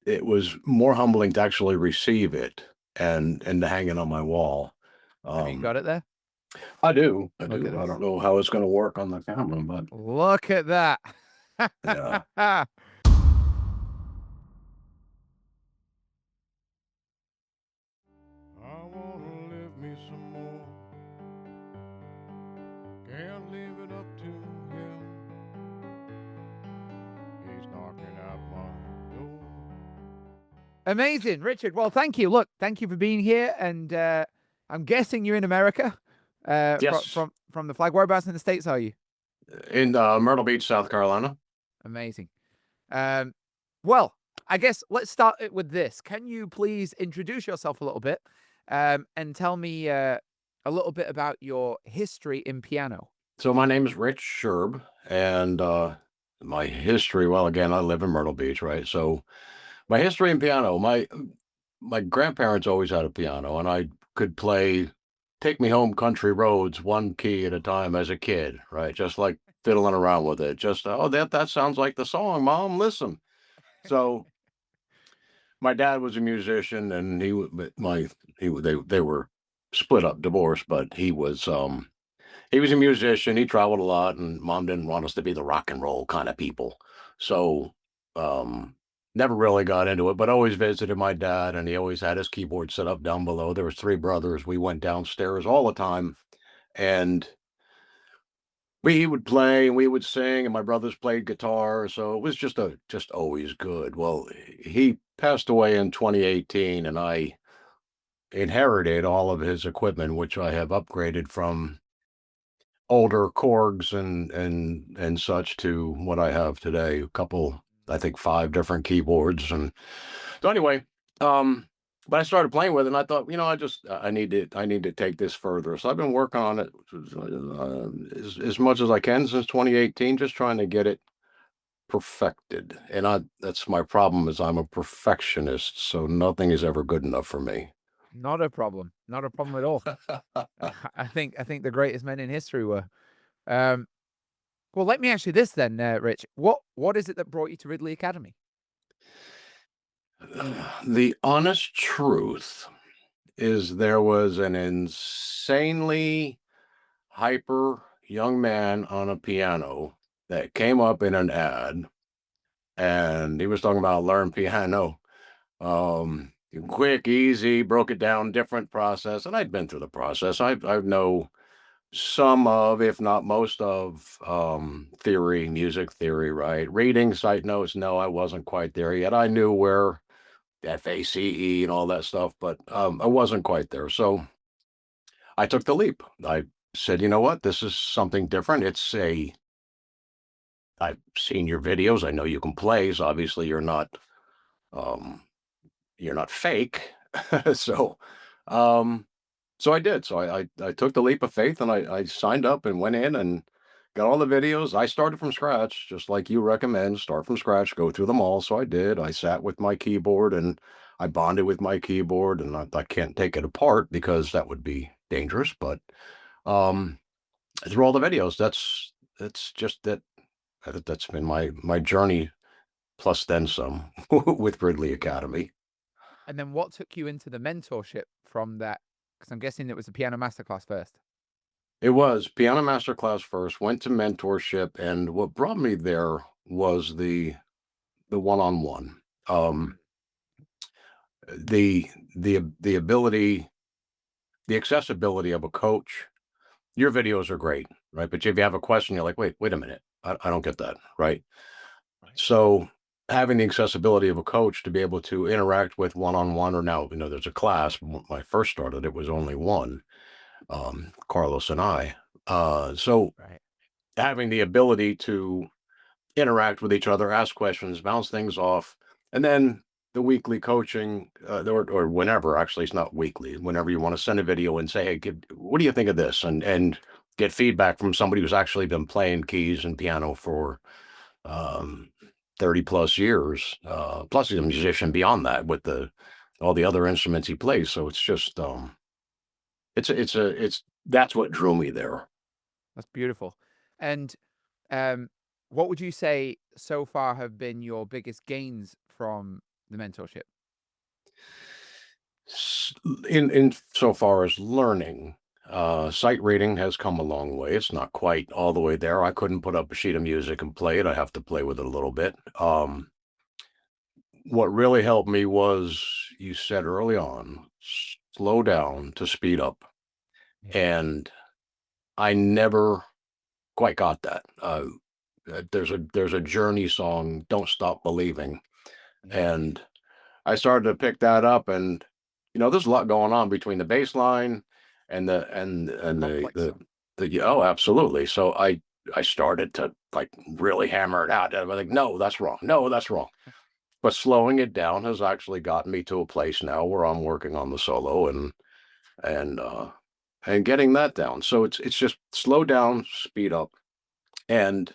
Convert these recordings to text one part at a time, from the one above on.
it was more humbling to actually receive it and to hang it on my wall. Have you Um, got it there? I do, I Look at do. I this. don't know how it's going to work on the camera, but Look at that. yeah. I wanna live me some more. Can't leave it up to him. He's knocking at my door. Amazing, Richard. Well, thank you. Look, thank you for being here. And I'm guessing you're in America. From Yes, from the flag. Whereabouts in the States are you? in Myrtle Beach, South Carolina. Amazing. Um, well, I guess let's start it with this. Can you please introduce yourself a little bit, and tell me a little bit about your history in piano? So my name is Rich Sherb, and my history. Well, again, I live in Myrtle Beach, right? So my history in piano. My grandparents always had a piano, and I could play "Take Me Home, Country Roads" one key at a time as a kid, right? Just like fiddling around with it. Just oh, that sounds like the song, Mom. Listen. So my dad was a musician, and but they were split up, divorced, but he was a musician. He traveled a lot, and mom didn't want us to be the rock and roll kind of people. So, um, never really got into it, but always visited my dad, and he always had his keyboard set up down below. There was three brothers. We went downstairs all the time, and we would play and we would sing, and my brothers played guitar. So it was just always good. Well, he passed away in 2018, and I inherited all of his equipment, which I have upgraded from older Korgs and such to what I have today. A couple, I think 5 different keyboards, and so anyway, but I started playing with it, and I thought, I need to take this further. So I've been working on it as much as I can since 2018, just trying to get it perfected. And that's my problem is I'm a perfectionist, so nothing is ever good enough for me. Not a problem. Not a problem at all. I think the greatest men in history were. Um, well, let me ask you this then, Rich. What is it that brought you to Ridley Academy? The honest truth is there was an insanely hyper young man on a piano that came up in an ad, and he was talking about learn piano. Quick, easy, broke it down, different process, and I'd been through the process. I know some of, if not most of, theory, music theory, right? Reading site notes, no, I wasn't quite there yet. I knew where FACE and all that stuff, but I wasn't quite there. So I took the leap. I said, you know what? This is something different. I've seen your videos. I know you can play. So obviously um, you're not fake. so, um, so I did. So I took the leap of faith and I signed up and went in and got all the videos. I started from scratch, just like you recommend, start from scratch, go through them all. So I did. I sat with my keyboard and I bonded with my keyboard, and I can't take it apart because that would be dangerous. But um, through all the videos, that's just that. That's been my journey plus then some with Ridley Academy. And then what took you into the mentorship from that? Because I'm guessing it was a piano masterclass first. It was piano masterclass first, went to mentorship, and what brought me there was the one-on-one. Um, the ability, the accessibility of a coach. Your videos are great, right? But if you have a question, you're like, wait a minute, I don't get that, right? Right. So having the accessibility of a coach to be able to interact with one-on-one, or now, there's a class. When I first started, it was only one, Carlos and I. So Right. having the ability to interact with each other, ask questions, bounce things off, and then the weekly coaching, or whenever. Actually, it's not weekly. Whenever you want to send a video and say, "Hey, what do you think of this?" and get feedback from somebody who's actually been playing keys and piano for um, 30 plus years. Plus, he's a musician beyond that with the all the other instruments he plays. So it's just it's that's what drew me there. That's beautiful. And um, what would you say so far have been your biggest gains from the mentorship? In so far as learning, sight reading has come a long way. It's not quite all the way there. I couldn't put up a sheet of music and play it. I have to play with it a little bit. What really helped me was, you said early on, slow down to speed up. Yeah. And I never quite got that. There's a Journey song, "Don't Stop Believing," Yeah. and I started to pick that up, and there's a lot going on between the bass line and Complex song. oh, absolutely. So I started to like really hammer it out. And I'm like, no, that's wrong. No, that's wrong. But slowing it down has actually gotten me to a place now where I'm working on the solo and uh and getting that down. So it's just slow down, speed up. And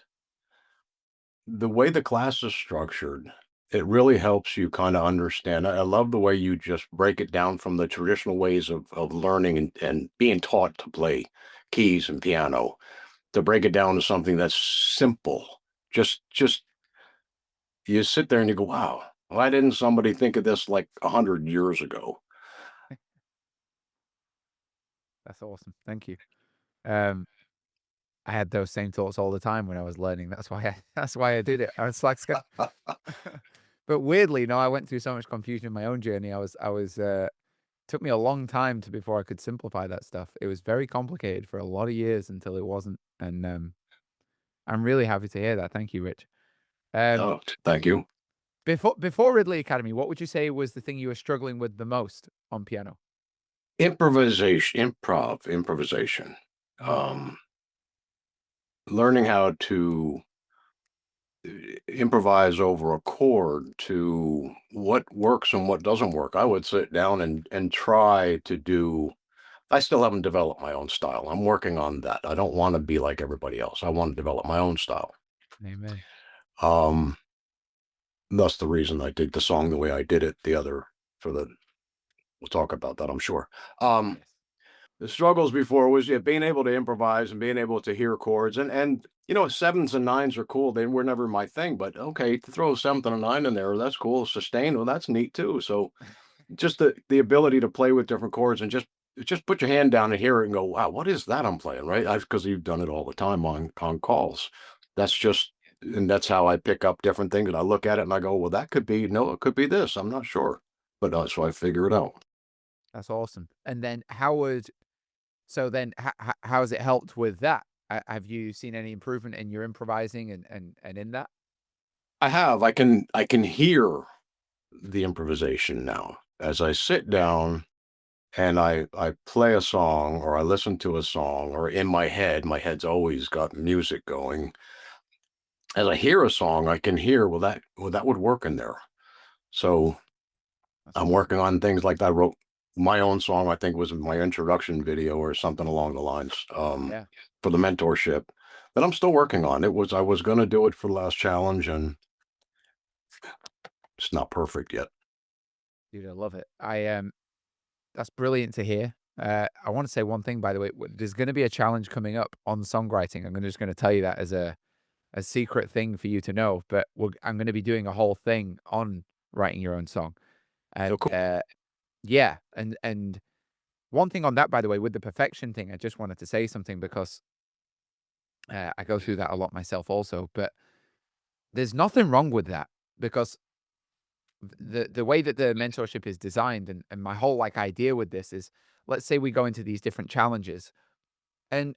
the way the class is structured, it really helps you kind of understand. I love the way you just break it down from the traditional ways of learning and being taught to play keys and piano, to break it down to something that's simple. Just you sit there and you go, wow, why didn't somebody think of this like 100 years ago? That's awesome. Thank you. Um, I had those same thoughts all the time when I was learning. That's why that's why I did it. I was like, but weirdly, I went through so much confusion in my own journey. Took me a long time to before I could simplify that stuff. It was very complicated for a lot of years until it wasn't. And I'm really happy to hear that. Thank you, Rich. Um, Oh, thank you. before Ridley Academy, what would you say was the thing you were struggling with the most on piano? Improvisation. Mm, Um, Learning how to improvise over a chord to what works and what doesn't work. I would sit down and try to do. I still haven't developed my own style. I'm working on that. I don't want to be like everybody else. I want to develop my own style. amen. Um, that's the reason I did the song the way I did it. The other for the we'll talk about that, I'm sure. Um, Yes. the struggles before was, yeah, being able to improvise and being able to hear chords and sevens and nines are cool. They were never my thing, but okay, to throw a seventh and a nine in there, that's cool. Sustain, well, that's neat too. So just the ability to play with different chords and just put your hand down and hear it and go, wow, what is that I'm playing, right? Because you've done it all the time on calls. That's just and that's how I pick up different things and I look at it and I go, well, that could be no, it could be this. I'm not sure, but so I figure it out. That's awesome. And then so then how has it helped with that? Have you seen any improvement in your improvising and in that? I have. I can hear the improvisation now. As I sit down and I play a song or I listen to a song or in my head's always got music going. As I hear a song, I can hear, that would work in there. So That's I'm awesome. working on things like that. I wrote my own song, I think was my introduction video or something along the lines, Yeah, for the mentorship that I'm still working on. I was gonna do it for the last challenge and it's not perfect yet. dude, I love it. That's brilliant to hear. I want to say one thing, by the way. There's going to be a challenge coming up on songwriting. Just going to tell you that as a secret thing for you to know. But I'm going to be doing a whole thing on writing your own song. So And cool. yeah, and one thing on that, by the way, with the perfection thing, I just wanted to say something because I go through that a lot myself, also. But there's nothing wrong with that because the way that the mentorship is designed and my whole idea with this is, let's say we go into these different challenges. I'm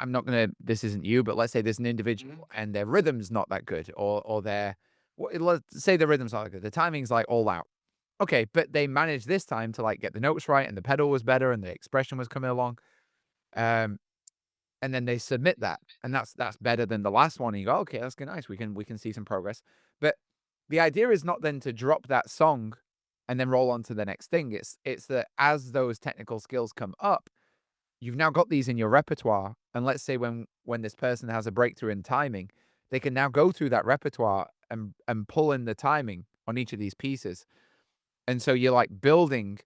not gonna. This isn't you, but let's say there's an individual and their rhythm's not that good, or their let's say the rhythm's not that good. The timing's all out. Okay, but they managed this time to get the notes right, and the pedal was better, and the expression was coming along. Um, and then they submit that, and that's better than the last one. And you go, okay, that's good, nice. We can see some progress. But the idea is not then to drop that song and then roll on to the next thing. It's that as those technical skills come up, you've now got these in your repertoire, and let's say when this person has a breakthrough in timing, they can now go through that repertoire and pull in the timing on each of these pieces. And so you're building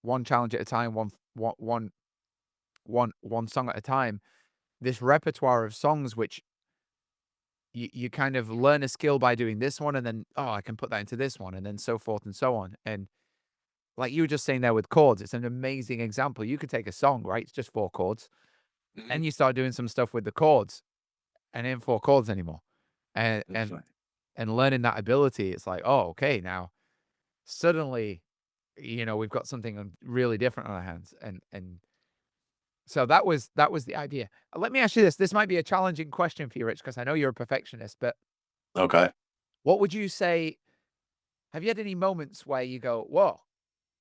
one challenge at a time, one song at a time, this repertoire of songs which you kind of learn a skill by doing this one, and then, oh, I can put that into this one, and then so forth and so on. And like you were just saying there with chords, it's an amazing example. You could take a song, right? It's just 4 chords, Mhm. and you start doing some stuff with the chords, and it ain't 4 chords anymore. And That's and right. and learning that ability, it's like, oh, okay, now suddenly, we've got something really different on our hands. And so that was the idea. Let me ask you this. This might be a challenging question for you, Rich, because I know you're a perfectionist, but Okay. what would you say? Have you had any moments where you go, whoa,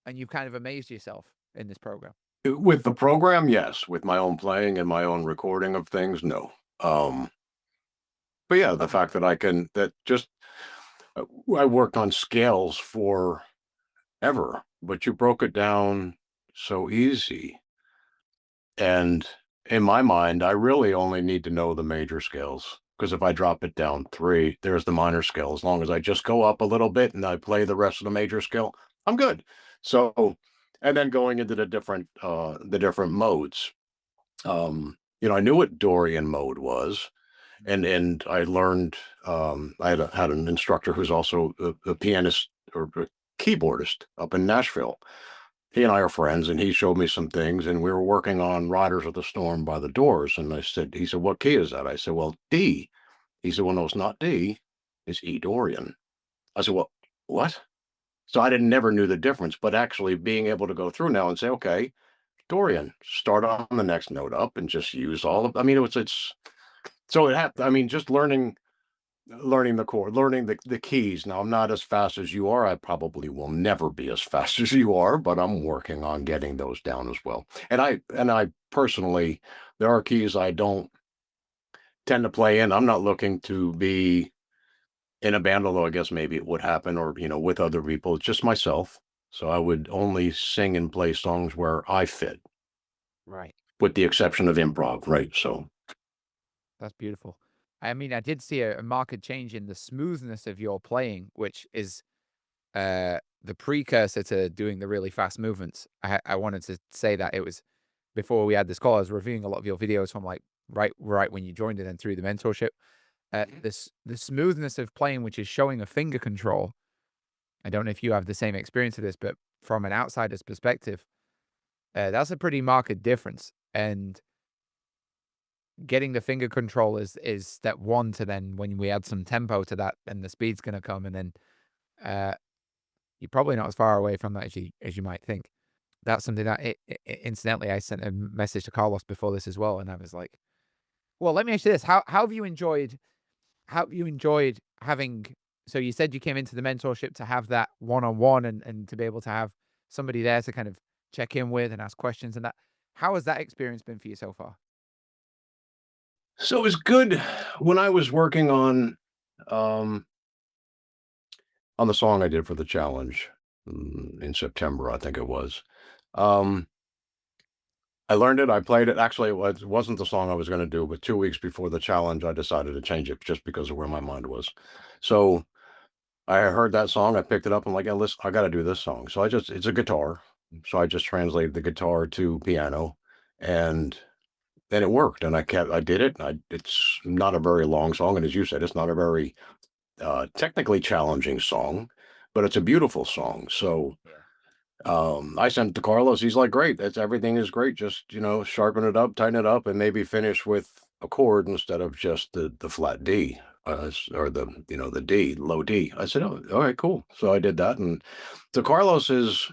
and you've kind of amazed yourself in this program? With the program, yes. With my own playing and my own recording of things, no. But yeah, the fact that uh, I worked on scales forever, but you broke it down so easy. And in my mind, I really only need to know the major scales because if I drop it down 3, there's the minor scale. As long as I just go up a little bit and I play the rest of the major scale, I'm good. So, and then going into the different modes. I knew what Dorian mode was, and I learned. I had an instructor who's also a pianist or a keyboardist up in Nashville. He and I are friends, and he showed me some things, and we were working on Riders of the Storm by the Doors. And he said, "What key is that?" I said, "Well, D." He said, "Well, no, it's not D. It's E Dorian." I said, "Well, what?" So I didn't never knew the difference, but actually being able to go through now and say, "Okay, Dorian, start on the next note up and just use all of." I mean, it's so it had. I mean, just learning the chord, learning the keys. Now, I'm not as fast as you are. I probably will never be as fast as you are, but I'm working on getting those down as well. And I personally, there are keys I don't tend to play in. I'm not looking to be in a band, although I guess maybe it would happen, or with other people. It's just myself. So I would only sing and play songs where I fit, Right. with the exception of improv, right? So That's beautiful. I mean, I did see a marked change in the smoothness of your playing, which is the precursor to doing the really fast movements. I wanted to say that it was before we had this call. I was reviewing a lot of your videos from like right when you joined and then through the mentorship. The smoothness of playing, which is showing a finger control. I don't know if you have the same experience of this, but from an outsider's perspective, that's a pretty marked difference. And getting the finger control is step one. To then when we add some tempo to that, then the speed's going to come, and then uh, you're probably not as far away from that as you might think. That's something that incidentally, I sent a message to Carlos before this as well, and I was like, "Well, let me ask you this: how have you enjoyed having?" So you said you came into the mentorship to have that one on one, and to be able to have somebody there to kind of check in with and ask questions and that. How has that experience been for you so far? so it was good when I was working um on the song I did for the challenge, in September, I think it was. Um, I learned it, I played it. Actually, it wasn't the song I was gonna do, but 2 weeks before the challenge, I decided to change it just because of where my mind was. So, I heard that song, I picked it up, I'm like, "Yeah, listen, I gotta do this song." So it's a guitar, so I just translated the guitar to piano, and then it worked, and I did it, it's not a very long song, and as you said, it's not a very, technically challenging song, but it's a beautiful song. So Yeah. I sent it to Carlos. He's like, "Great, that's everything is great. Just sharpen it up, tighten it up, and maybe finish with a chord instead of just the flat D, or the D, low D." I said, "Oh, all right, cool." So I did that, and so Carlos is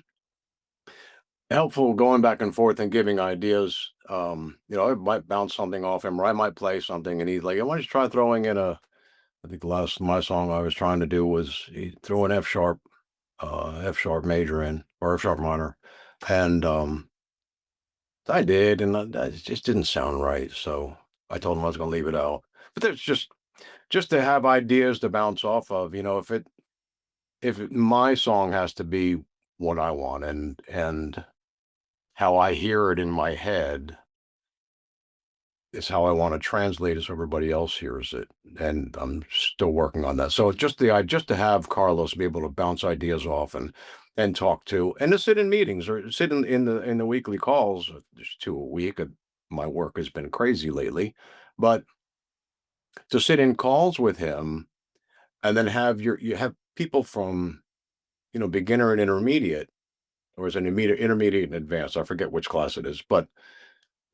helpful going back and forth and giving ideas. I might bounce something off him, or I might play something, and he's like, "Why don't you try throwing in a?" I think the last my song I was trying to do was he threw an F sharp major in, or F sharp minor, and I did, and it just didn't sound right. So I told him I was going to leave it out. But there's just to have ideas to bounce off of. My song has to be what I want, and how I hear it in my head is how I want to translate it so everybody else hears it. And I'm still working on that. So it's just to have Carlos be able to bounce ideas off and talk to, and to sit in meetings or sit in the weekly calls. There's 2 a week. My work has been crazy lately, but to sit in calls with him and then you have people from, beginner and intermediate, or is it intermediate and advanced? I forget which class it is, but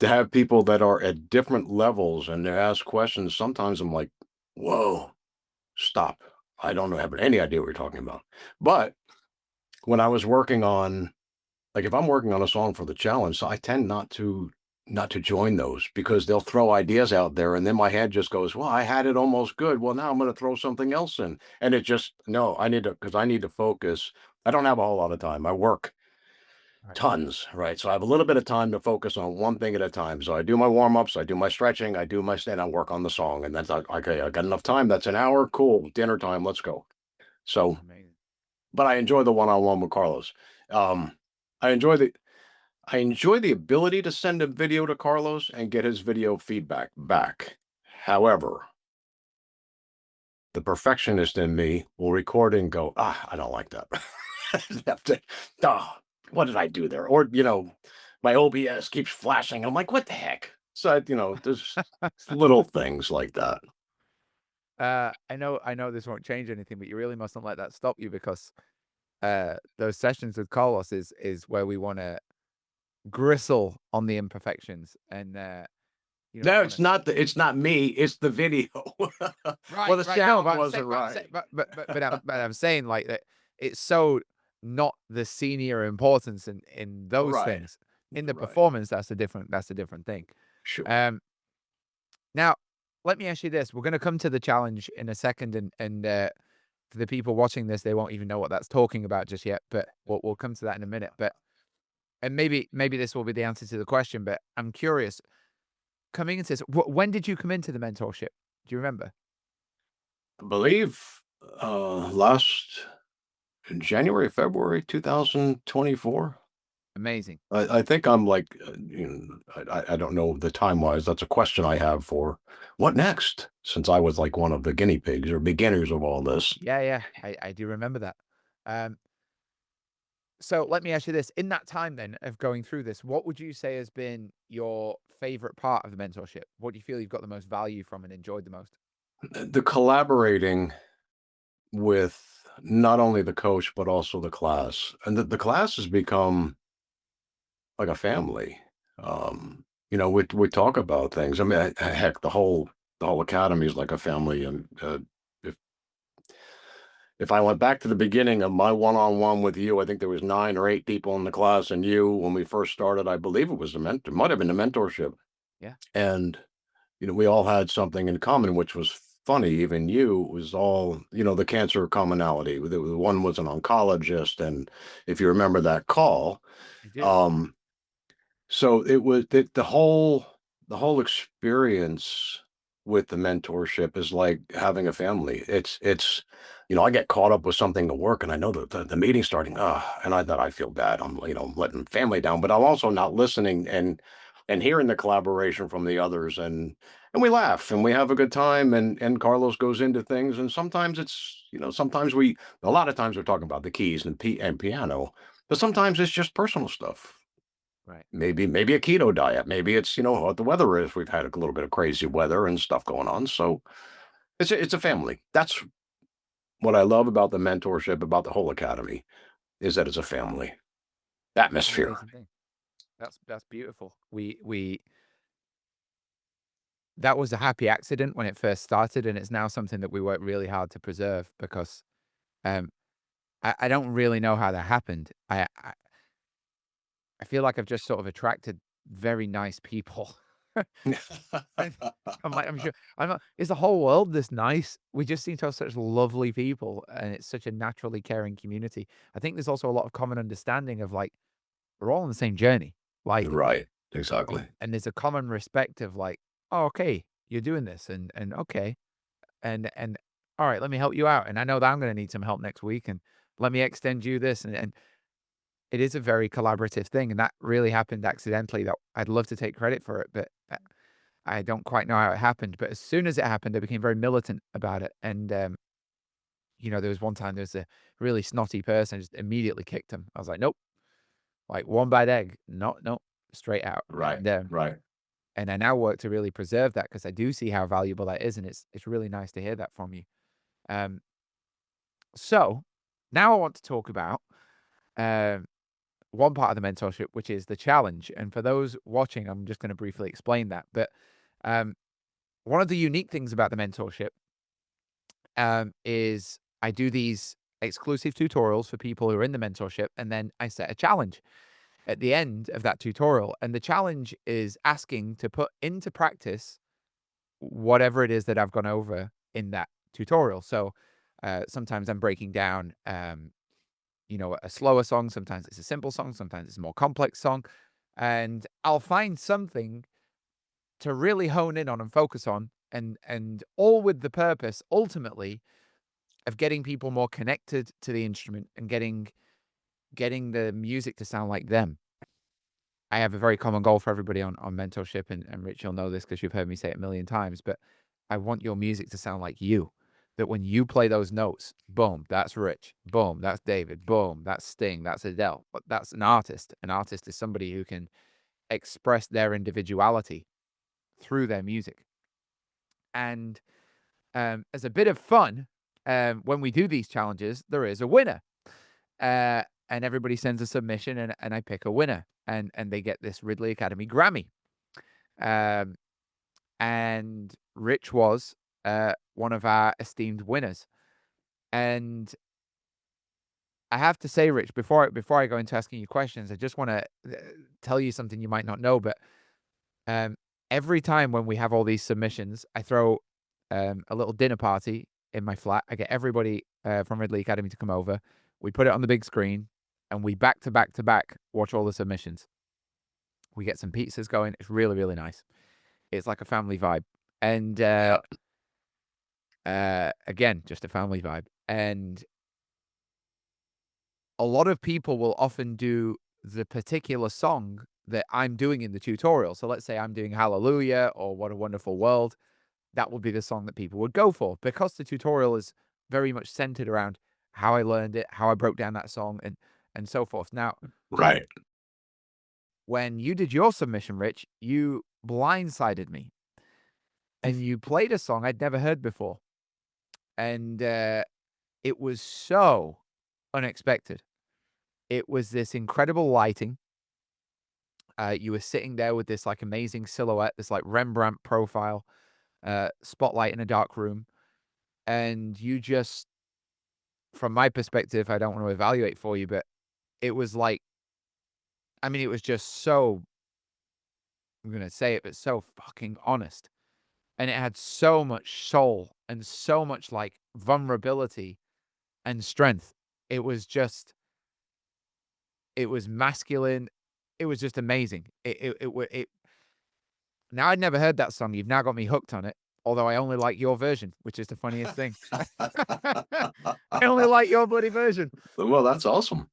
to have people that are at different levels and they ask questions, sometimes I'm like, whoa, stop. I don't have any idea what you're talking about. But when I was working on, like, if I'm working on a song for the challenge, so I tend not to join those because they'll throw ideas out there and then my head just goes, well, I had it almost good. Well, now I'm going to throw something else in. And it just, no, because I need to focus. I don't have a whole lot of time. I work Right. tons, right? So I have a little bit of time to focus on one thing at a time. So I do my warm ups, I do my stretching, I do my stand, I work on the song. And that's like, okay, I got enough time. That's an hour. Cool. Dinner time. Let's go. So, Amazing. but I enjoy the one on one with Carlos. Um, I enjoy the I enjoy the ability to send a video to Carlos and get his video feedback back. However, the perfectionist in me will record and go, I don't like that. Have to, "Ah, what did I do there?" Or, my OBS keeps flashing. I'm like, what the heck? So, there's little things like that. I know this won't change anything, but you really mustn't let that stop you because those sessions with Carlos is where we want to gristle on the imperfections and No, want to. it's not me, it's the video. Well, Right, the right. No, sound but I'm saying, wasn't right. but I'm saying like that it's so not the senior importance in those Right, things. In the right. performance, that's a different thing. Sure. Um, Now, let me ask you this: we're going to come to the challenge in a second, and for the people watching this, they won't even know what that's talking about just yet. But we'll come to that in a minute. But and maybe this will be the answer to the question. But I'm curious. Coming into this, when did you come into the mentorship? Do you remember? I believe, last January, February 2024. Amazing. I think I'm like, I don't know the time wise. That's a question I have for what next, since I was like one of the guinea pigs or beginners of all this. Yeah, yeah, I do remember that. Um, so let me ask you this: in that time then of going through this, what would you say has been your favorite part of the mentorship? What do you feel you've got the most value from and enjoyed the most? The collaborating with not only the coach, but also the class. And the class has become like a family. We talk about things. I mean, heck, the whole academy is like a family. And if if I went back to the beginning of my one-on-one with you, I think there was 9 or 8 people in the class, and you, when we first started, I believe it was the mentor, might have been the mentorship, Yeah, and we all had something in common, which was funny. Even you was all, the cancer commonality. The one was an oncologist, and if you remember that call, I do. um, so it was the whole experience with the mentorship is like having a family. I get caught up with something to work, and I know that the meeting's starting. And I feel bad. I'm letting family down, but I'm also not listening and hearing the collaboration from the others, and we laugh and we have a good time, and Carlos goes into things, and sometimes a lot of times we're talking about the keys and piano, but sometimes it's just personal stuff. Right. Maybe a keto diet. Maybe it's, what the weather is. We've had a little bit of crazy weather and stuff going on. So it's a family. That's what I love about the mentorship, about the whole academy, is that it's a family That's an atmosphere. amazing thing. That's beautiful. We that was a happy accident when it first started, and it's now something that we work really hard to preserve because um I don't really know how that happened. I feel like I've just sort of attracted very nice people. And I'm sure I'm not, is the whole world this nice? We just seem to have such lovely people and it's such a naturally caring community. I think there's also a lot of common understanding of like we're all on the same journey. Like Right. Exactly. and there's a common respect of like, oh, okay, you're doing this and okay. And all right, let me help you out. And I know that I'm gonna need some help next week and let me extend you this and it is a very collaborative thing, and that really happened accidentally that I'd love to take credit for it, but I don't quite know how it happened, but as soon as it happened, I became very militant about it, and, there was one time there was a really snotty person, I just immediately kicked him. I was like, "Nope." Like, one bad egg. No, no, straight out, Right. Right. And I now work to really preserve that because I do see how valuable that is, and it's really nice to hear that from you. Um, so now I want to talk about um, one part of the mentorship, which is the challenge. And for those watching, I'm just going to briefly explain that. But um, one of the unique things about the mentorship is I do these exclusive tutorials for people who are in the mentorship, and then I set a challenge at the end of that tutorial. And the challenge is asking to put into practice whatever it is that I've gone over in that tutorial. So sometimes I'm breaking down, a slower song. Sometimes it's a simple song. Sometimes it's a more complex song. And I'll find something to really hone in on and focus on, and all with the purpose ultimately of getting people more connected to the instrument and getting the music to sound like them. I have a very common goal for everybody on mentorship, and Rich, you'll know this because you've heard me say it a million times, but I want your music to sound like you. That when you play those notes, boom, that's Rich. Boom, that's David. Boom, that's Sting. That's Adele. But that's an artist. An artist is somebody who can express their individuality through their music. And as a bit of fun, when we do these challenges, there is a winner. And everybody sends a submission, and I pick a winner, and they get this Ridley Academy Grammy. Um, and Rich was one of our esteemed winners. And I have to say, Rich, before I go into asking you questions, I just want to tell you something you might not know. But um, every time when we have all these submissions, I throw a little dinner party in my flat. I get everybody from Ridley Academy to come over. We put it on the big screen, and we back to back to back watch all the submissions. We get some pizzas going. It's really, really nice. It's like a family vibe. And again, just a family vibe. And a lot of people will often do the particular song that I'm doing in the tutorial. So let's say I'm doing Hallelujah or What a Wonderful World. That would be the song that people would go for, because the tutorial is very much centered around how I learned it, how I broke down that song, and so forth. Now, Right. when you did your submission, Rich, you blindsided me, and you played a song I'd never heard before. And it was so unexpected. It was this incredible lighting. You were sitting there with this like amazing silhouette, this like Rembrandt profile, spotlight in a dark room. And you just, from my perspective, I don't want to evaluate for you, but it was like, I mean, it was just so, I'm going to say it, but so fucking honest. And it had so much soul and so much like vulnerability and strength. It was just, it was masculine. It was just amazing. Now I'd never heard that song. You've now got me hooked on it. Although I only like your version, which is the funniest thing. I only like your bloody version. Well, that's awesome.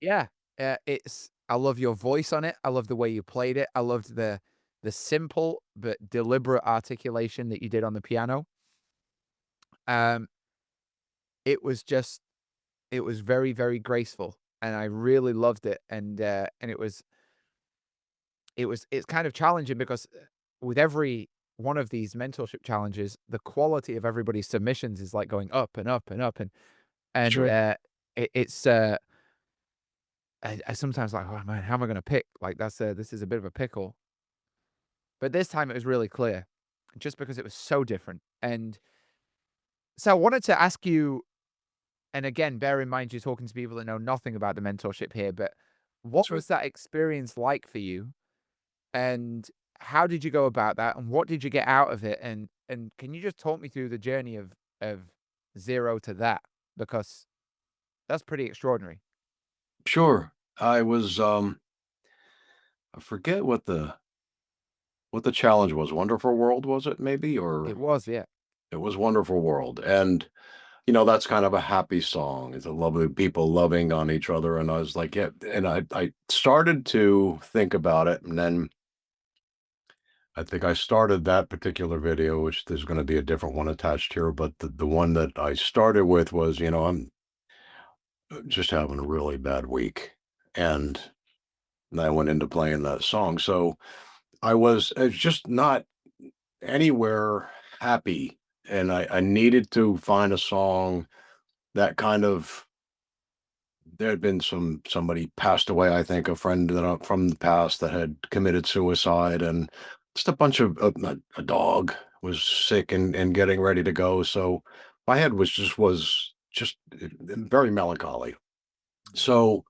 Yeah. I love your voice on it. I love the way you played it. I loved the simple but deliberate articulation that you did on the piano. Um, it was very, very graceful, and I really loved it. And it's kind of challenging because with every one of these mentorship challenges, the quality of everybody's submissions is like going up and up and up, and Sure. it's I sometimes like, oh man, how am I going to pick? Like this is a bit of a pickle. But this time it was really clear, just because it was so different. And so I wanted to ask you, and again, bear in mind you're talking to people that know nothing about the mentorship here, but what Sure. was that experience like for you? And how did you go about that? And what did you get out of it? And can you just talk me through the journey of zero to that? Because that's pretty extraordinary. Sure. I was I forget what the challenge was. Wonderful World, was it maybe? It Or was, yeah. it was Wonderful World. And that's kind of a happy song. It's a lovely people loving on each other. And I was like, yeah. And I started to think about it. And then I think I started that particular video, which there's going to be a different one attached here. But the one that I started with was, I'm just having a really bad week. And I went into playing that song. So I was just not anywhere happy, and I needed to find a song that kind of there had been somebody passed away, I think, a friend that from the past that had committed suicide, and just a bunch of a dog was sick and getting ready to go. So my head was just very melancholy. Yeah. So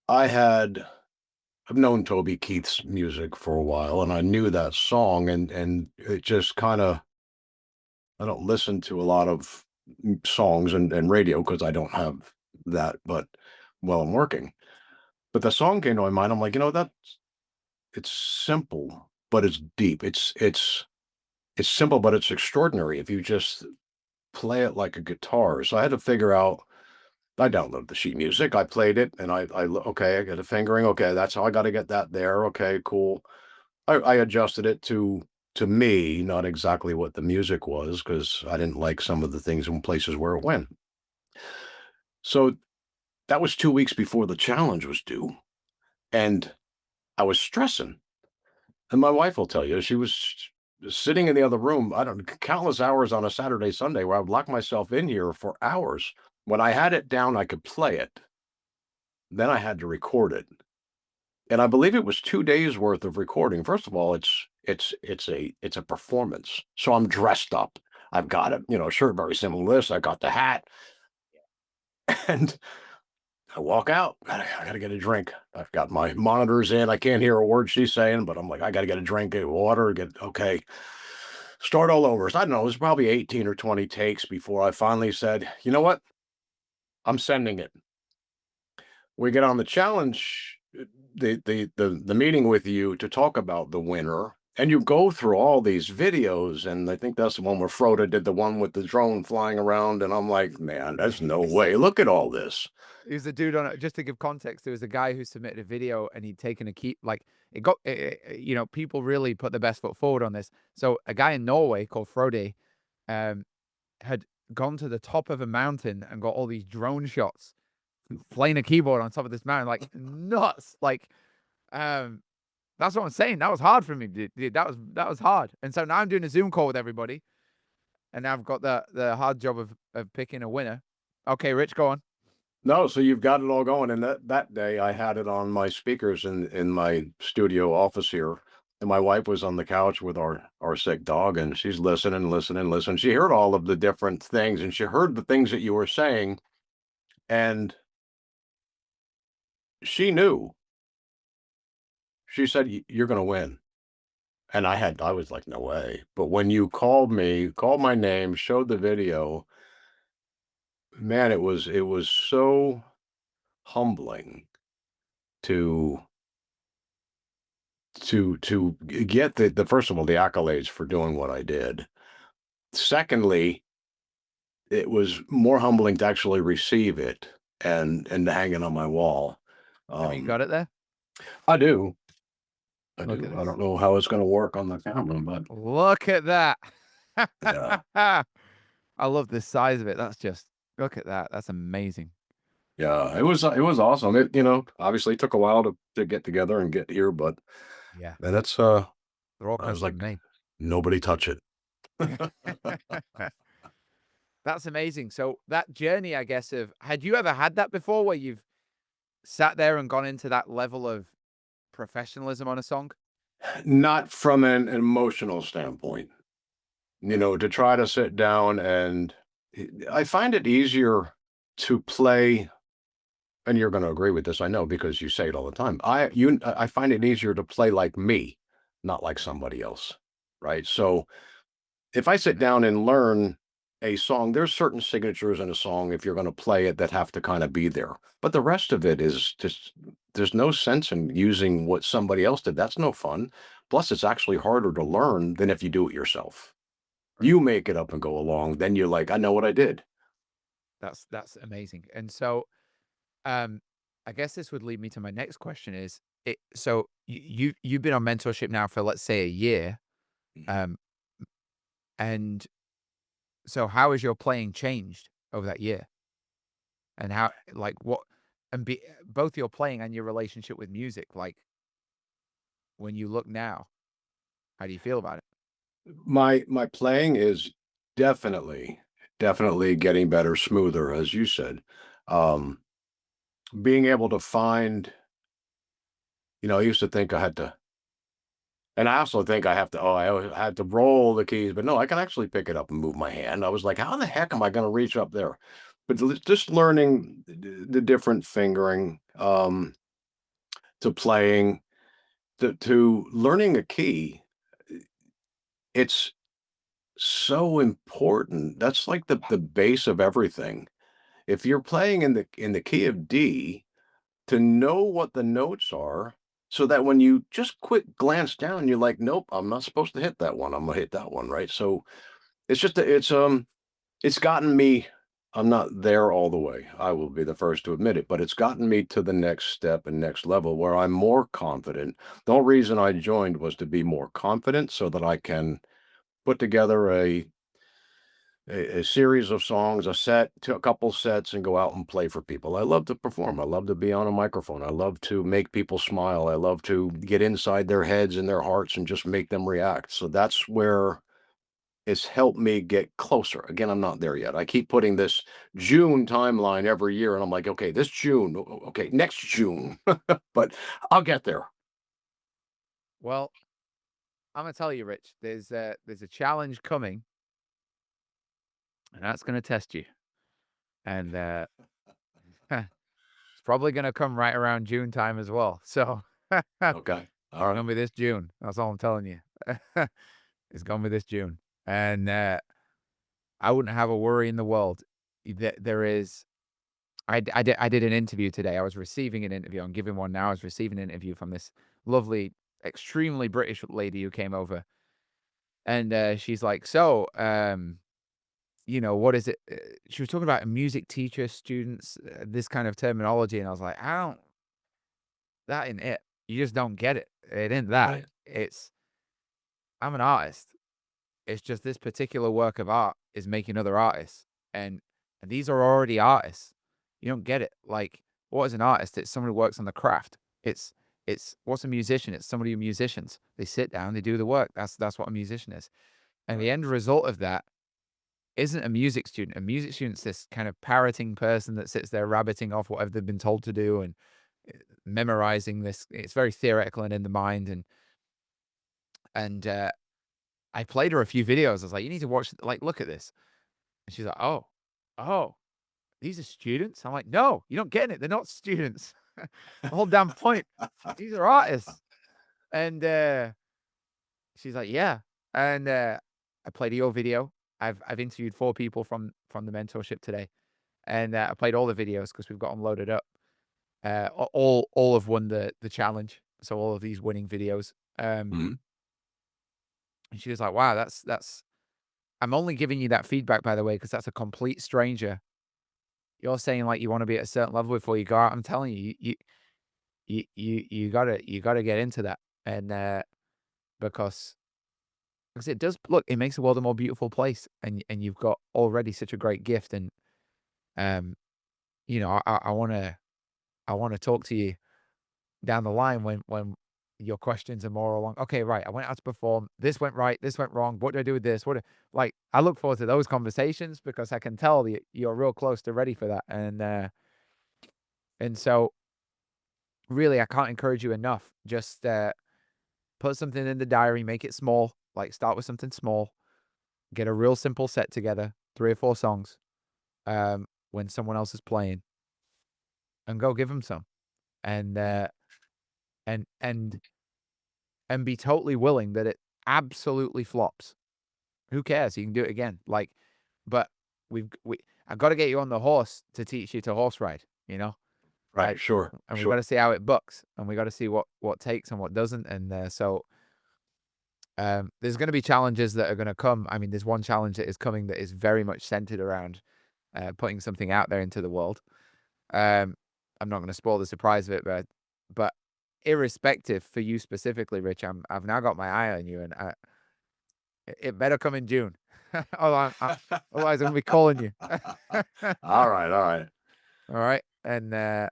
I had I've known Toby Keith's music for a while, and I knew that song, and it just kind of I don't listen to a lot of songs and radio because I don't have that, but while I'm working. But the song came to my mind. I'm like, that's it's simple, but it's deep. It's simple, but it's extraordinary if you just play it like a guitar. So I had to figure out. I downloaded the sheet music. I played it, and okay, I got a fingering. Okay, that's how I got to get that there. Okay, cool. I adjusted it to me, not exactly what the music was, because I didn't like some of the things and places where it went. So that was 2 weeks before the challenge was due, and I was stressing. And my wife will tell you, she was sitting in the other room, I don't countless hours on a Saturday, Sunday, where I would lock myself in here for hours. When I had it down, I could play it. Then I had to record it. And I believe it was 2 days worth of recording. First of all, it's a performance. So I'm dressed up. I've got a shirt very similar to this. I got the hat, and I walk out. I gotta get a drink. I've got my monitors in. I can't hear a word she's saying, but I'm like, I gotta get a drink, get water, get okay. Start all over. So I don't know. It was probably 18 or 20 takes before I finally said, you know what? I'm sending it. We get on the challenge, the meeting with you to talk about the winner, and you go through all these videos, and I think that's the one where Froda did the one with the drone flying around, and I'm like, man, there's no way. Look at all this. He was a dude on it. Just to give context, there was a guy who submitted a video and he'd taken a key, like it got, people really put the best foot forward on this. So a guy in Norway called Frode, um, had gone to the top of a mountain and got all these drone shots, playing a keyboard on top of this mountain, like nuts. Like, um, that's what I'm saying. That was hard for me, dude. That was hard. And so now I'm doing a Zoom call with everybody, and now I've got the hard job of picking a winner. Okay, Rich, go on. No, so you've got it all going, and that day I had it on my speakers in my studio office here, and my wife was on the couch with our sick dog, and she's listening, listening, listening. She heard all of the different things, and she heard the things that you were saying, and she knew. She said, You're going to win." And I was like, "No way." But when you called me, called my name, showed the video, man, it was so humbling to get the first of all, the accolades for doing what I did. Secondly, it was more humbling to actually receive it and to hang it on my wall. Have you Um, got it there? I do. I Look at do. I this. don't know how it's gonna work on the camera, but Look at that. yeah. I love the size of it. That's just look at that. That's amazing. Yeah, it was awesome. Obviously took a while to get together and get here, but Yeah. and it's They're all I was like, custom made. nobody touch it. That's amazing. So that journey, I guess, of had you ever had that before where you've sat there and gone into that level of professionalism on a song? Not from an emotional standpoint. To try to sit down and I find it easier to play, and you're going to agree with this, I know, because you say it all the time. I find it easier to play like me, not like somebody else, right? So if I sit down and learn a song, there's certain signatures in a song if you're going to play it that have to kind of be there. But the rest of it is just there's no sense in using what somebody else did. That's no fun. Plus, it's actually harder to learn than if you do it yourself. Right. You make it up and go along, then you're like, I know what I did. That's amazing. And so um I guess this would lead me to my next question is so you've been on mentorship now for let's say a year. Um and so how has your playing changed over that year? And how like what and be both your playing and your relationship with music, like when you look now? How do you feel about it? My playing is definitely, definitely getting better, smoother, as you said. Um, being able to find, I used to think I had to, and I also think I have to, I always had to roll the keys, but no, I can actually pick it up and move my hand. I was like, how the heck am I going to reach up there? But just learning the different fingering, to playing, to learning a key, it's so important. That's like the base of everything. If you're playing in the key of D, to know what the notes are, so that when you just quick glance down, you're like, nope, I'm not supposed to hit that one. I'm gonna hit that one, right? So it's just it's gotten me. I'm not there all the way. I will be the first to admit it, but it's gotten me to the next step and next level where I'm more confident. The whole reason I joined was to be more confident so that I can put together a series of songs, a couple sets, and go out and play for people. I love to perform. I love to be on a microphone. I love to make people smile. I love to get inside their heads and their hearts and just make them react. So that's where it's helped me get closer. Again, I'm not there yet. I keep putting this June timeline every year, and I'm like, okay, this June, okay, next June, but I'll get there. Well, I'm gonna tell you, Rich, there's a challenge coming, and that's gonna test you. And it's probably gonna come right around June time as well. So it's Okay. All right. gonna be this June. That's all I'm telling you. It's gonna be this June. And I wouldn't have a worry in the world. There is I did an interview today. I was receiving an interview. I'm giving one now. I was receiving an interview from this lovely, extremely British lady who came over. And she's like, so, what is it? She was talking about a music teacher, students, this kind of terminology. And I was like, I don't, that ain't it. You just don't get it. It ain't that. Right. It's, I'm an artist. It's just this particular work of art is making other artists. And these are already artists. You don't get it. Like, what is an artist? It's someone who works on the craft. It's what's a musician? It's somebody who musicians. They sit down, they do the work. That's what a musician is. And the Right. end result of that isn't a music student. A music student's this kind of parroting person that sits there rabbiting off whatever they've been told to do and memorizing this. It's very theoretical and in the mind. And I played her a few videos. I was like, you need to watch, like, look at this. And she's like, oh, these are students? I'm like, no, you don't get it. They're not students. The whole damn point. These are artists. And she's like, yeah. And I played your video. I've interviewed 4 people from the mentorship today. And I played all the videos because we've got them loaded up. All have won the challenge. So all of these winning videos. Mhm. And she was like, wow, that's I'm only giving you that feedback, by the way, because that's a complete stranger. You're saying like you want to be at a certain level before you go out. I'm telling you, you gotta get into that, and because it does look, it makes the world a more beautiful place, and you've got already such a great gift, and um, I wanna talk to you down the line when your questions are more along. Okay, right. I went out to perform. This went right. This went wrong. What do I do with this? Like? I look forward to those conversations because I can tell that you're real close to ready for that. And so really, I can't encourage you enough. Just put something in the diary. Make it small. Like start with something small. Get a real simple set together. 3 or 4 songs. When someone else is playing, and go give them some. And and and and be totally willing that it absolutely flops. Who cares? You can do it again. Like, but we I've got to get you on the horse to teach you to horse ride, you know? Right. I Sure. and we got Sure. to see how it bucks, and we got to see what takes and what doesn't. And there's going to be challenges that are going to come. I mean, there's one challenge that is coming that is very much centered around putting something out there into the world. Um, I'm not going to spoil the surprise of it, but irrespective for you specifically, Rich, I've now got my eye on you, and it better come in June. Otherwise, I'm gonna be calling you. All right. All right. All right, and then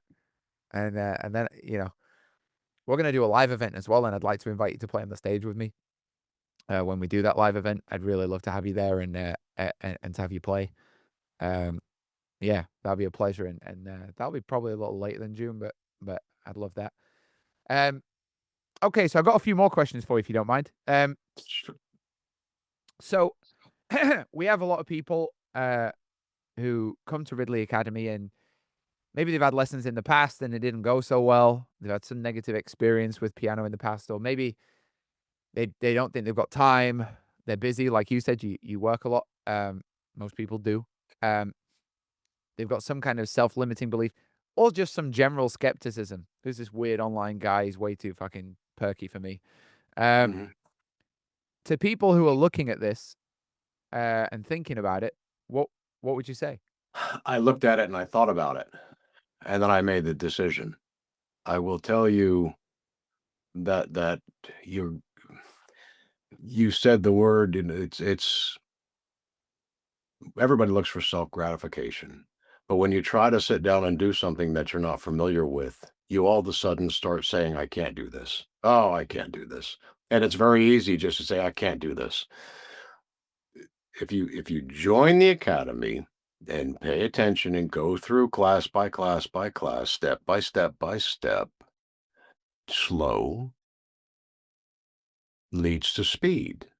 we're going to do a live event as well, and I'd like to invite you to play on the stage with me when we do that live event. I'd really love to have you there and to have you play. Yeah, that'll be a pleasure, and that'll be probably a little later than June, but I'd love that. Okay, so I've got a few more questions for you if you don't mind. Sure. So we have a lot of people who come to Ridley Academy, and maybe they've had lessons in the past and it didn't go so well. They've had some negative experience with piano in the past, or maybe they don't think they've got time. They're busy, like you said. You work a lot. Most people do. Um, they've got some kind of self-limiting belief, or just some general skepticism. Who's this weird online guy? He's way too fucking perky for me. Um, Mhm. to people who are looking at this and thinking about it, what would you say? I looked at it and I thought about it, and then I made the decision. I will tell you that you you said the word, and it's everybody looks for self gratification, but when you try to sit down and do something that you're not familiar with, you all of a sudden start saying, "I can't do this. Oh, I can't do this," and it's very easy just to say, "I can't do this." If you join the academy and pay attention and go through class by class by class, step by step by step, slow leads to speed.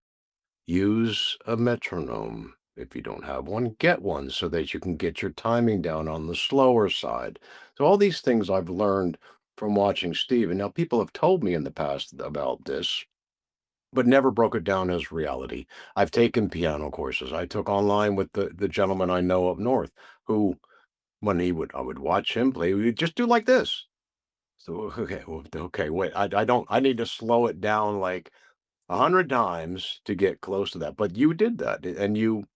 Use a metronome. If you don't have one, get one so that you can get your timing down on the slower side. So all these things I've learned from watching Steve. And now people have told me in the past about this, but never broke it down as reality. I've taken piano courses. I took online with the gentleman I know up north, who when I would watch him play, we would just do like this. So okay, well, okay, wait, I don't I need to slow it down like 100 times to get close to that. But you did that, and you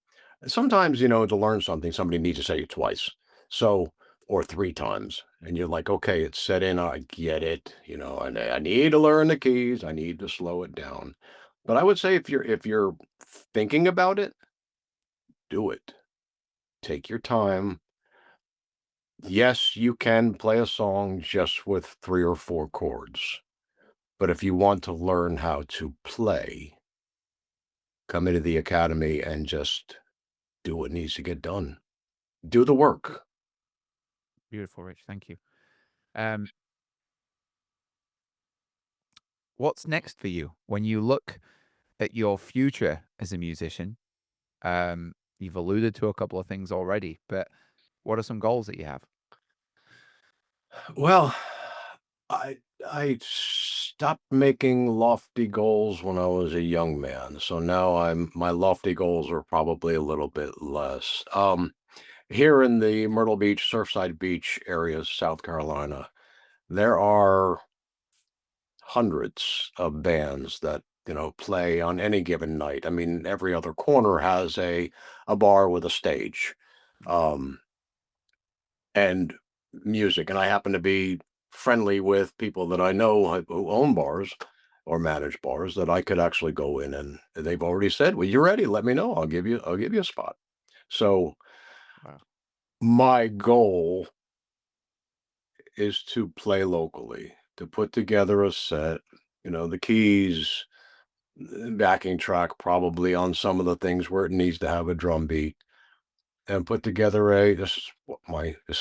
sometimes, to learn something, somebody needs to say it twice. So, or 3 times, and you're like, "Okay, it's set in, I get it, and I need to learn the keys, I need to slow it down." But I would say if you're thinking about it, do it. Take your time. Yes, you can play a song just with 3 or 4 chords, but if you want to learn how to play, come into the academy and just do what needs to get done. Do the work. Beautiful, Rich. Thank you. Um, what's next for you when you look at your future as a musician? You've alluded to a couple of things already, but what are some goals that you have? Well, I stopped making lofty goals when I was a young man, so now my lofty goals are probably a little bit less. Here in the Myrtle Beach, Surfside Beach areas, South Carolina, there are hundreds of bands that play on any given night. I mean, every other corner has a bar with a stage. Um, and music. And I happen to be friendly with people that I know who own bars or manage bars that I could actually go in, and they've already said, "Well, you're ready. Let me know. I'll give you a spot." So Wow. my goal is to play locally, to put together a set, the keys, backing track probably on some of the things where it needs to have a drum beat, and put together a this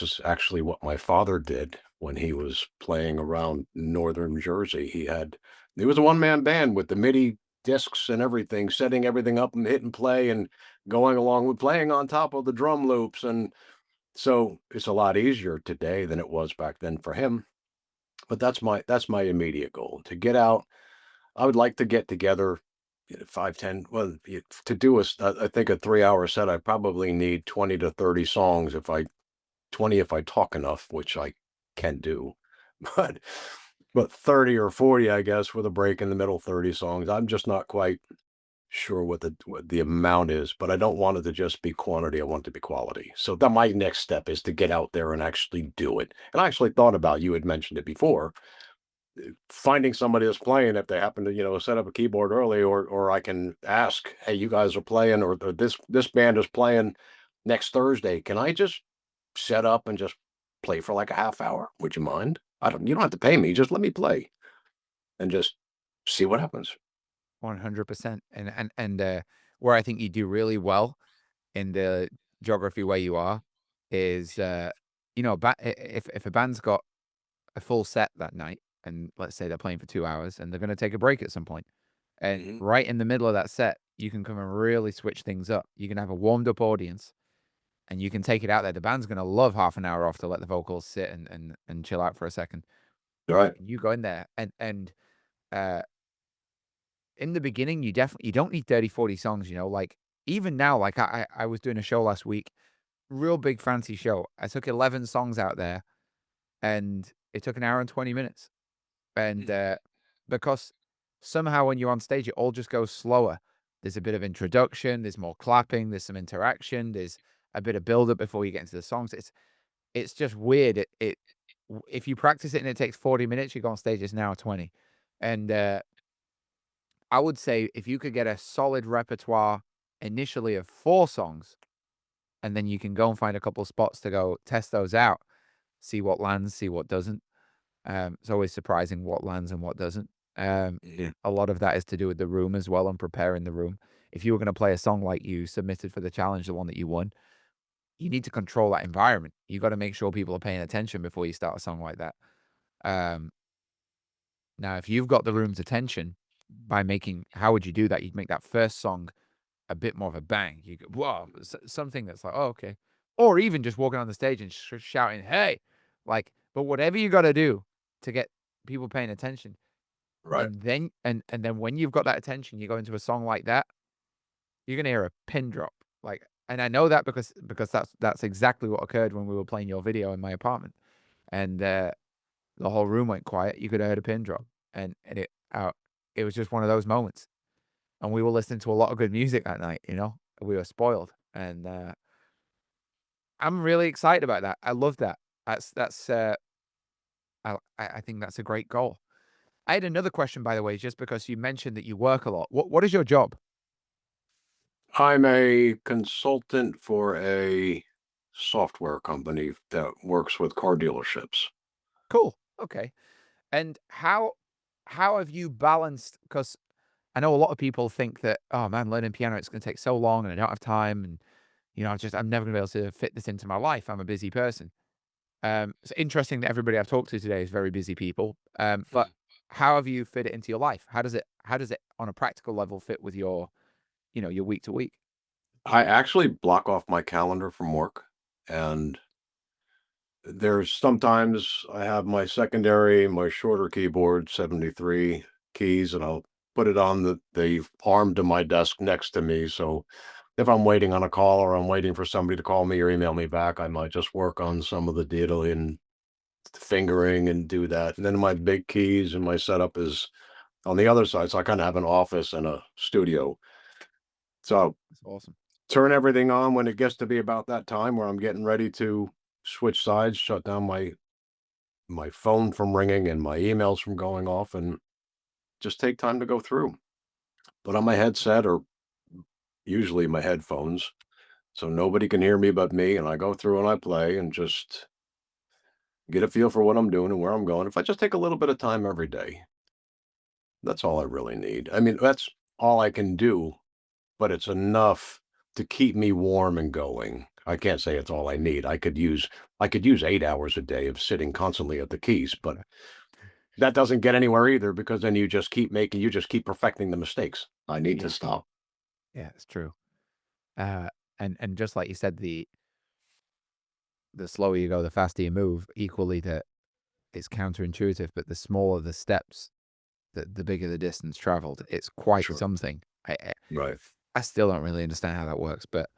is actually what my father did when he was playing around northern Jersey. He was a one-man band with the MIDI discs and everything, setting everything up and hit and play and going along with playing on top of the drum loops. And so it's a lot easier today than it was back then for him. But that's my immediate goal, to get out. I would like to get together, 5, 10. Well, to do I think a 3-hour set, I probably need 20 to 30 songs 20 if I talk enough, which I can do. But 30 or 40, I guess, with a break in the middle, 30 songs. I'm just not quite sure what the amount is, but I don't want it to just be quantity. I want it to be quality. So that my next step is to get out there and actually do it. And I actually thought about, you had mentioned it before, finding somebody that's playing if they happen to set up a keyboard early, or I can ask, "Hey, you guys are playing, or this band is playing next Thursday, can I just set up and just play for like a half hour? Would you mind? You don't have to pay me, just let me play." and just see what happens. 100%. Where I think you do really well in the geography where you are is, if a band's got a full set that night, and let's say they're playing for 2 hours and they're gonna take a break at some point, and Mhm. right in the middle of that set, you can come and really switch things up. You can have a warmed up audience, and you can take it out there. The band's gonna love half an hour off to let the vocals sit and chill out for a second. All right. And you go in there uh, in the beginning, you don't need 30, 40 songs, like, even now, like, I was doing a show last week, real big fancy show. I took 11 songs out there, and it took an hour and 20 minutes. And, Mhm. because somehow when you're on stage, it all just goes slower. There's a bit of introduction, there's more clapping, there's some interaction, there's a bit of build up before you get into the songs. It's just weird. If you practice it and it takes 40 minutes, you go on stage, it's an hour 20. And, I would say if you could get a solid repertoire initially of 4 songs, and then you can go and find a couple spots to go test those out, see what lands, see what doesn't. It's always surprising what lands and what doesn't. Mhm. A lot of that is to do with the room as well and preparing the room. If you were going to play a song like you submitted for the challenge, the one that you won, you need to control that environment. You got to make sure people are paying attention before you start a song like that. Um, Now, if you've got the room's attention by making, how would you do that? You'd make that first song a bit more of a bang. You go, whoa, something that's like, oh, okay. Or even just walking on the stage and shouting, hey, like, but whatever you got to do to get people paying attention. Right. And then when you've got that attention, you go into a song like that, you're gonna hear a pin drop. Like, and I know that because that's exactly what occurred when we were playing your video in my apartment. And the whole room went quiet. You could have heard a pin drop. And it was just one of those moments. And we were listening to a lot of good music that night. We were spoiled. And I'm really excited about that. I love that. I think that's a great goal. I had another question, by the way, just because you mentioned that you work a lot. What is your job? I'm a consultant for a software company that works with car dealerships. Cool. Okay. And how have you balanced? Because I know a lot of people think that, oh man, learning piano, it's going to take so long and I don't have time. And, I'm never going to be able to fit this into my life. I'm a busy person. It's interesting that everybody I've talked to today is very busy people. But how have you fit it into your life? How does it on a practical level fit with your week to week? I actually block off my calendar from work, and there's sometimes I have my secondary, my shorter keyboard, 73 keys, and I'll put it on the arm to my desk next to me. So if I'm waiting on a call or I'm waiting for somebody to call me or email me back, I might just work on some of the data and fingering and do that. And then my big keys and my setup is on the other side. So I kind of have an office and a studio. So That's awesome. turn everything on when it gets to be about that time where I'm getting ready to switch sides, shut down my phone from ringing and my emails from going off, and just take time to go through. Put on my headset or usually my headphones so nobody can hear me but me, and I go through and I play and just get a feel for what I'm doing and where I'm going. If I just take a little bit of time every day, that's all I really need. I mean, that's all I can do, but it's enough to keep me warm and going. I can't say it's all I need. I could use 8 hours a day of sitting constantly at the keys, but Right. that doesn't get anywhere either because then you just keep perfecting the mistakes. I need to Yeah. stop. Yeah, it's true. Uh, and just like you said, the slower you go, the faster you move. Equally, that it's counterintuitive, but the smaller the steps, the bigger the distance traveled. It's quite Sure. something. Right. I still don't really understand how that works, but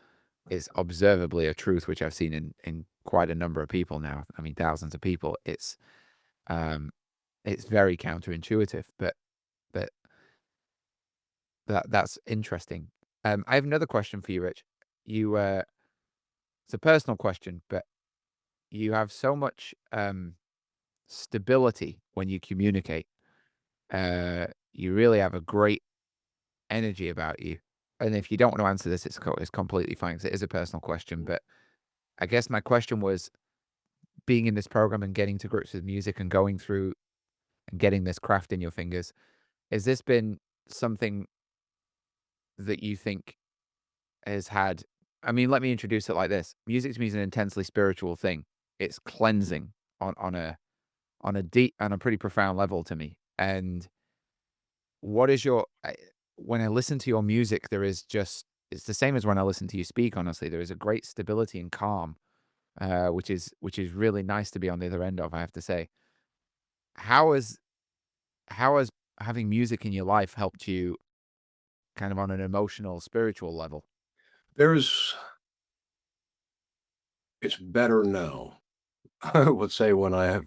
it's observably a truth which I've seen in quite a number of people now. I mean, thousands of people. Um, it's very counterintuitive, but that's interesting. I have another question for you, Rich. It's a personal question, but you have so much stability when you communicate. You really have a great energy about you. And if you don't want to answer this, it's completely fine because it is a personal question. But I guess my question was being in this program and getting to grips with music and going through and getting this craft in your fingers. Has this been something that you think has had I mean, let me introduce it like this. Music to me is an intensely spiritual thing. It's cleansing on a deep on a pretty profound level to me. And what is your when I listen to your music, there is just it's the same as when I listen to you speak, honestly. There is a great stability and calm, which is really nice to be on the other end of, I have to say. How has how has having music in your life helped you kind of on an emotional, spiritual level? There's it's better now. I would say when I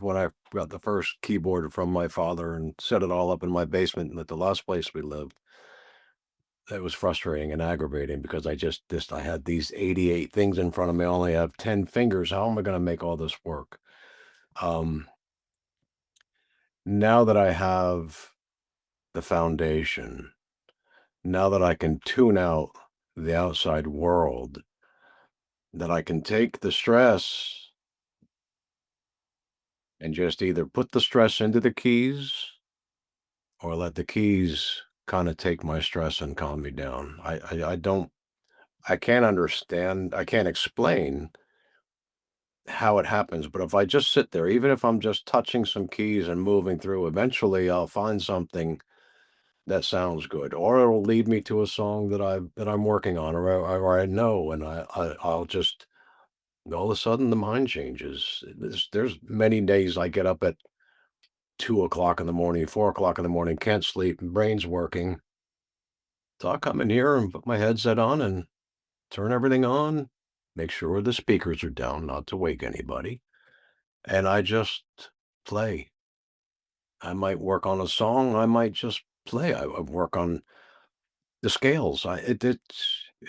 got the first keyboard from my father and set it all up in my basement at the last place we lived, it was frustrating and aggravating because I had these 88 things in front of me. I only have 10 fingers. How am I going to make all this work? Um, Now that I have the foundation, now that I can tune out the outside world, that I can take the stress and just either put the stress into the keys or let the keys kind of take my stress and calm me down. I don't, I can't understand, I can't explain how it happens, but if I just sit there, even if I'm just touching some keys and moving through, eventually I'll find something that sounds good, or it'll lead me to a song that I'm working on, or I know, and I'll just all of a sudden the mind changes. There's many days I get up at 2 o'clock in the morning, 4 o'clock in the morning, can't sleep, brain's working. So I'll come in here and put my headset on and turn everything on, make sure the speakers are down, not to wake anybody, and I just play. I might work on a song, I might just play. I work on the scales. It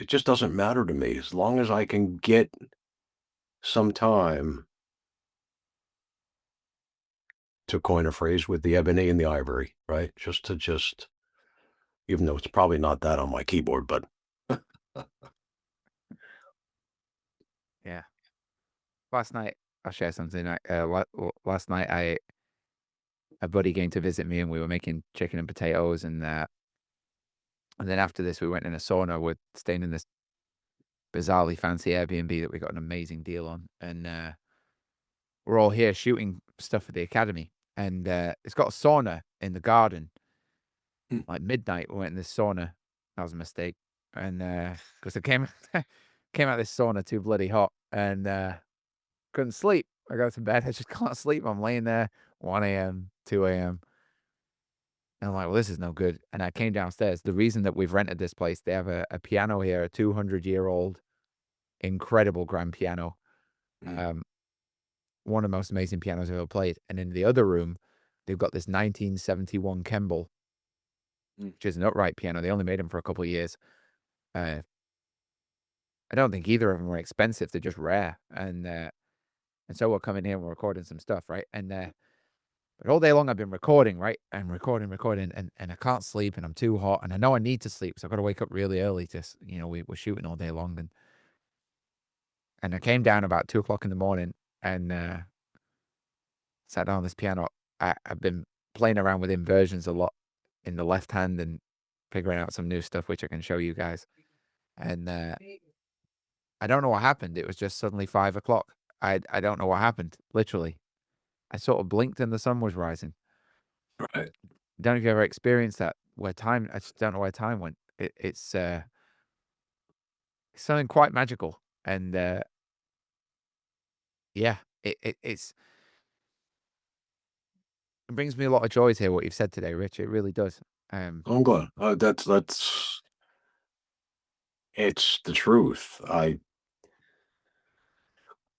just doesn't matter to me as long as I can get some time, to coin a phrase, with the ebony and the ivory, right? Just even though it's probably not that on my keyboard, but Yeah. Last night, I'll share something. Last night, a buddy came to visit me, and we were making chicken and potatoes, and then after this, we went in a sauna. We're staying in this bizarrely fancy Airbnb that we got an amazing deal on, and we're all here shooting stuff for the academy, and it's got a sauna in the garden. Mm, Like midnight, we went in this sauna. That was a mistake, and because it came came out of this sauna too bloody hot, and couldn't sleep. I go to bed, I just can't sleep. I'm laying there, 1 a.m., 2 a.m. And I'm like, well, this is no good. And I came downstairs. The reason that we've rented this place, they have a piano here, a 200-year-old incredible grand piano. mm, Um, one of the most amazing pianos I've ever played. And in the other room, they've got this 1971 Kemble, mm. which is an upright piano. They only made them for a couple of years. Uh, I don't think either of them were expensive. They're just rare. And so we're coming here and we're recording some stuff, right? And but all day long I've been recording, right? And recording, and I can't sleep, and I'm too hot, and I know I need to sleep, so I've got to wake up really early to, we're shooting all day long, and I came down about 2 o'clock in the morning and sat down on this piano. I've been playing around with inversions a lot in the left hand and figuring out some new stuff which I can show you guys. And I don't know what happened. It was just suddenly 5 o'clock. I don't know what happened. Literally, I sort of blinked and the sun was rising. Right. Don't know if you ever experienced that where time I just don't know where time went. It's something quite magical, and, yeah, it brings me a lot of joy to hear what you've said today, Rich, it really does. I'm glad. That's it's the truth. I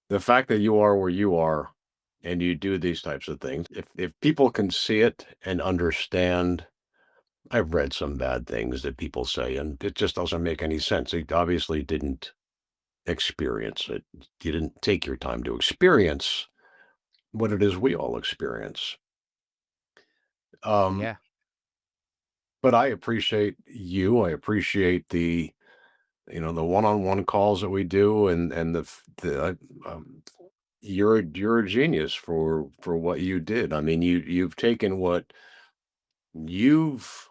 The fact that you are where you are and you do these types of things, if people can see it and understand. I've read some bad things that people say, and it just doesn't make any sense. You obviously didn't experience it. You didn't take your time to experience what it is we all experience. Um, Yeah, but I appreciate you. I appreciate the one-on-one calls that we do, and the you're a genius for what you did. I mean, you've taken what you've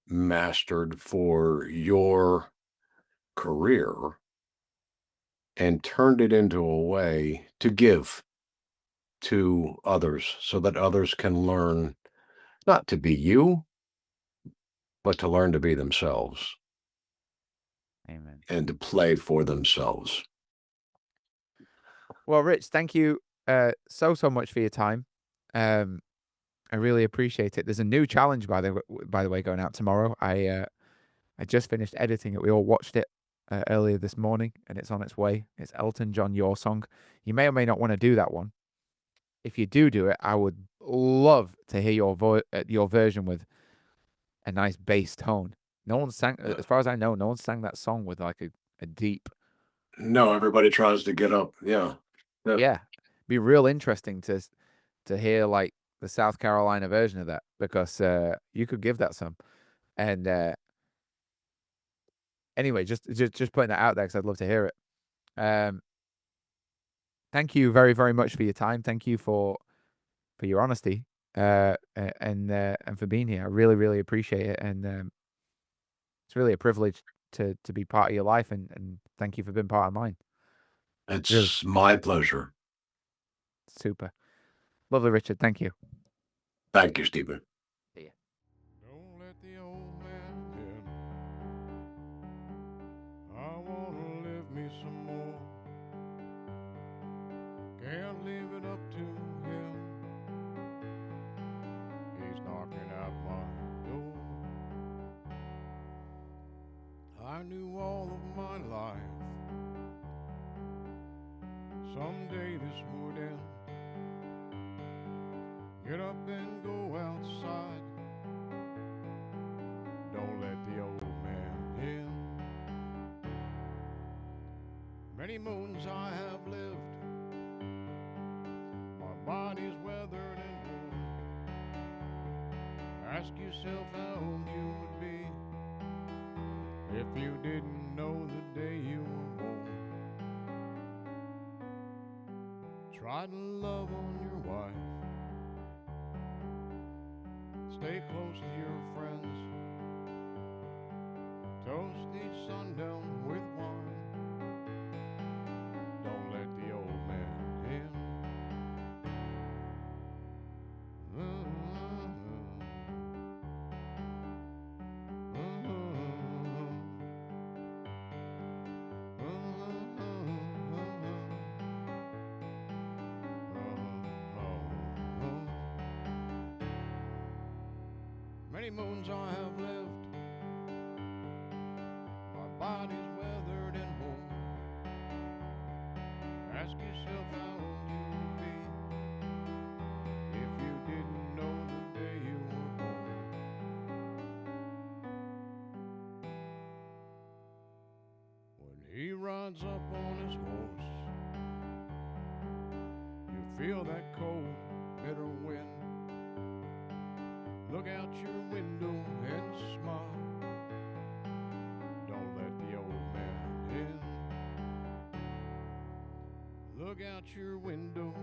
mastered for your career and turned it into a way to give to others so that others can learn not to be you, but to learn to be themselves Amen. and to play for themselves. Well, Rich, thank you so much for your time. Um, I really appreciate it. There's a new challenge by the way going out tomorrow. I just finished editing it. We all watched it earlier this morning, and it's on its way. It's Elton John, Your Song. You may or may not want to do that one. If you do it, I would love to hear your version with a nice bass tone. No one sang, Uh, as far as I know, no one sang that song with like a deep. no, everybody tries to get up. Yeah. Yeah. Yeah, be real interesting to hear like the South Carolina version of that because you could give that some. And anyway, just putting that out there because I'd love to hear it. Thank you very much for your time. Thank you for your honesty and for being here. I really appreciate it, and it's really a privilege to be part of your life, and thank you for being part of mine. Really It's my pleasure. super, lovely, Richard. Thank you. Thank you, Stephen. See ya. Don't let the old man in. I wanna live me some more. Can't leave it up to him. He's knocking at my door. I knew all of my life someday this would end. Get up and go outside. Don't let the old man in. Many moons I have lived. My body's weathered and worn. Ask yourself how you would be if you didn't know the day you were born. Try to love on your wife. Stay close to your friends. Toast each sundown with wine. Don't let the old man in. Many moons I have lived. My body's weathered and worn. Ask yourself how old you would be if you didn't know the day you were born. When he rides up on his horse, you feel that cold, bitter wind. Look out your window and smile. Don't let the old man in. Look out your window